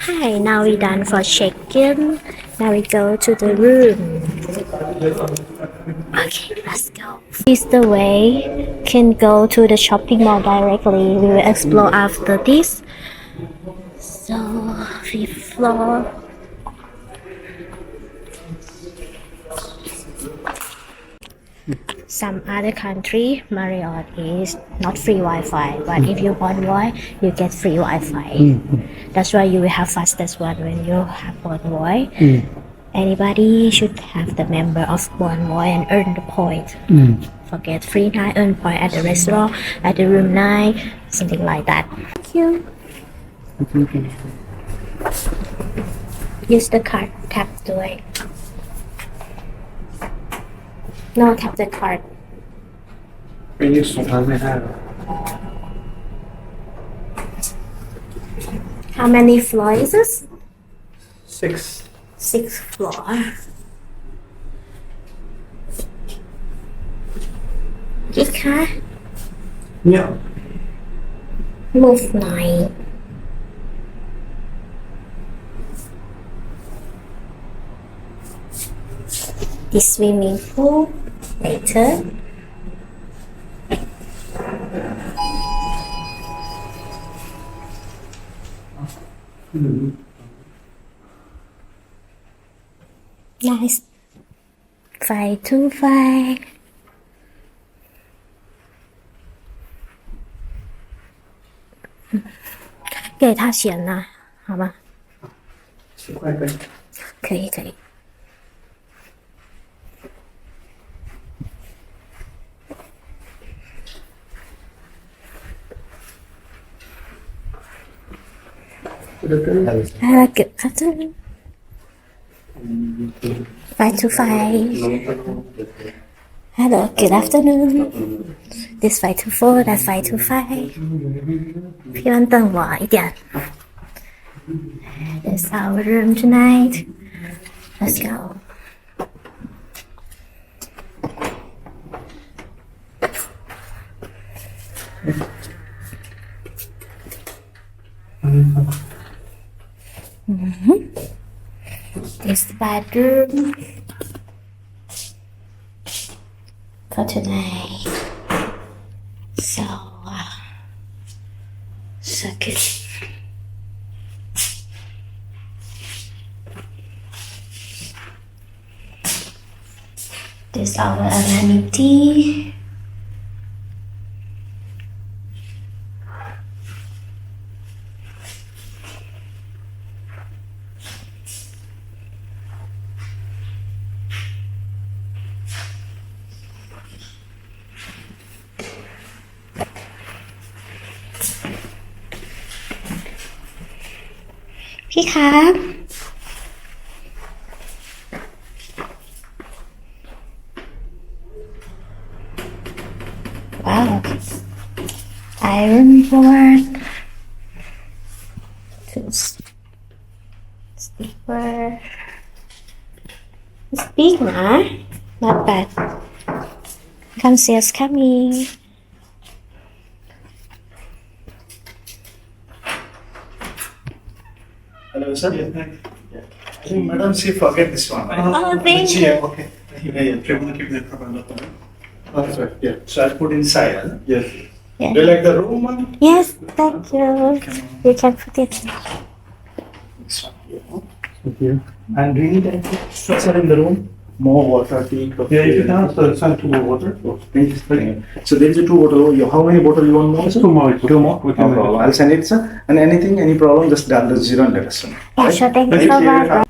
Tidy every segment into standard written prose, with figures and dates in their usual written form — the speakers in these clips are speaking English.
Hi, now we're done for check-in. Now we go to the room. Okay, let's go. This is the way. Can go to the shopping mall directly. We will explore after this. So, fifth floor. Some other country, Marriott is not free Wi-Fi, but if you envoy, you get free Wi-Fi. That's why you will have fastest one when you have envoy. Anybody should have the member of envoy and earn the point. Forget free night, earn point at the restaurant, at the room night, something like that. Thank you. Use the card, tap the way. No, tap the card. เป็นยูสองพันไม่ได้หรอ How many floors is this? 6 Sixth floor. Okay. เนี่ย Move 9. The swimming pool later. Nice. 525. Để 他选啊，好吗？ 10块跟可以，可以。Good afternoon. 525. Hello, good afternoon. This 524, that's 525. พี่วัน等我一点. This is our room tonight. Let's go. This is the bedroom for tonight. So good. This is our amenity. Wow. Iron board. Sleeper. It's big, nah? Not bad. Concierge coming. Hello, sir. I think Madam, she forget this one, right? Oh, thank you. Okay. Yeah. Keep the cover. That's right. Yeah. So I put inside. Huh? Yes. Yeah. Do you like the room one? Yes, thank you. You can put it. This one. Yeah. Thank you. And do you need any structure in the room? More water, tea, coffee? Yeah, if you can, so send 2 more water. Oh, thank you. So there is a 2 bottle. How many bottle you want more? 2 more. 2 more. No problem. I'll send it, sir. And anything, any problem, just dial the 0 and let us know. Yeah, sure. Thank you so much.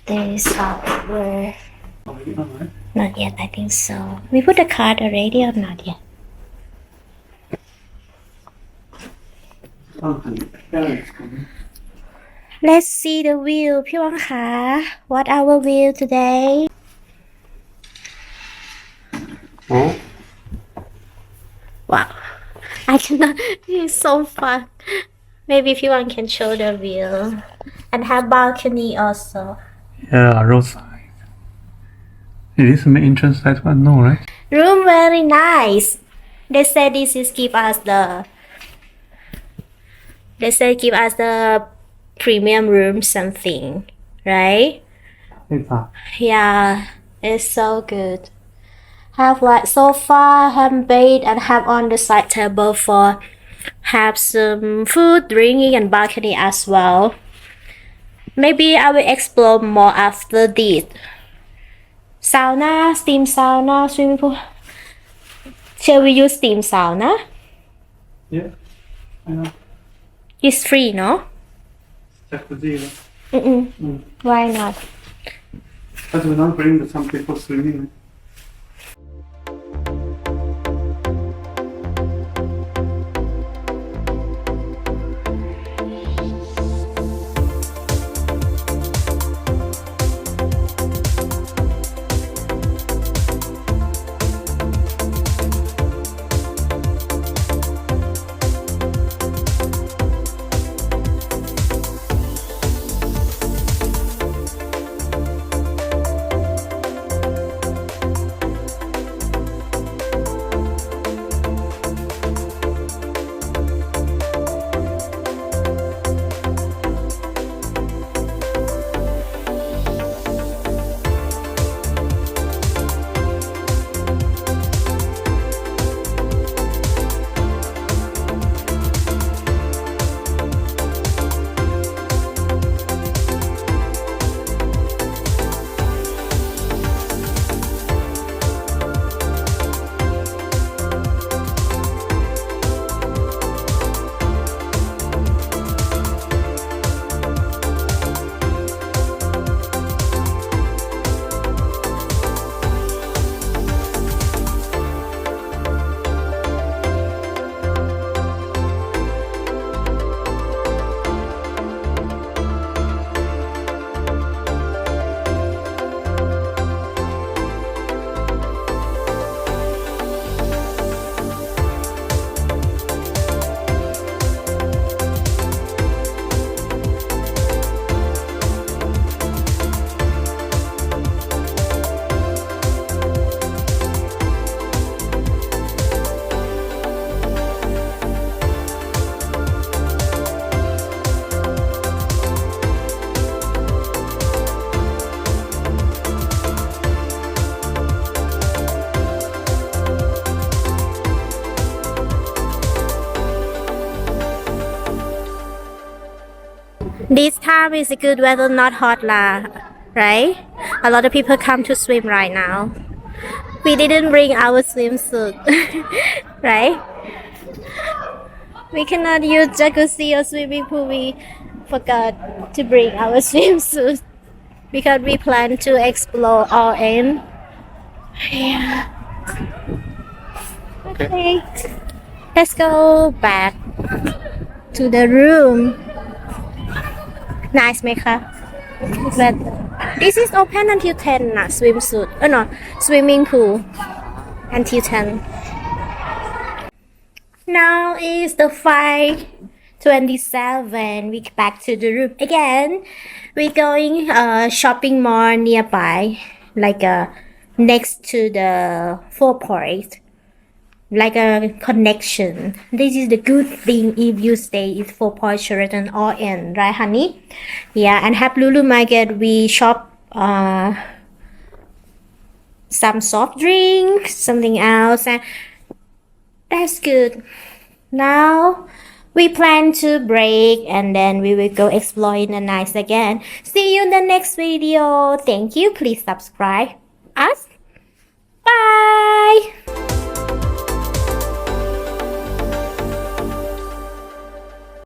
There is our. Not yet, I think so. We put the card already or not yet? Let's see the view พี่วังคะ What our view today? Oh. Wow, I cannot. It's so fun. Maybe if you want can show the view and have balcony also. Yeah, roadside. It is the main entrance, that one, no, right? Room very nice. They said this is give us the premium room something, right? Yeah, it's so good. Have like sofa, have bed, and have on the side table for have some food, drinking, and balcony as well. Maybe I will explore more after this. Sauna, steam sauna, swimming pool. Shall we use steam sauna? Yeah, I know. It's free, no? Jacuzzi. Why not? But we not bring some people swimming. This time is a good weather, not hot lah, right? A lot of people come to swim right now. We didn't bring our swimsuit, right? We cannot use jacuzzi or swimming pool. We forgot to bring our swimsuit because we plan to explore Al Ain. Yeah. Okay. Let's go back to the room. Nice ไหมคะ But this is open until 10 นะ swimsuit no swimming pool until 10 Now is the 5:27 we back to the room again. We going shopping mall nearby like next to the Four Point, like a connection. This is the good thing if you stay in Four Point Sheraton Al Ain, right, honey? Yeah, and have Lulu Market. We shop some soft drinks, something else, and that's good. Now we plan to break and then we will go explore in the night again. See you in the next video. Thank you. Please subscribe us.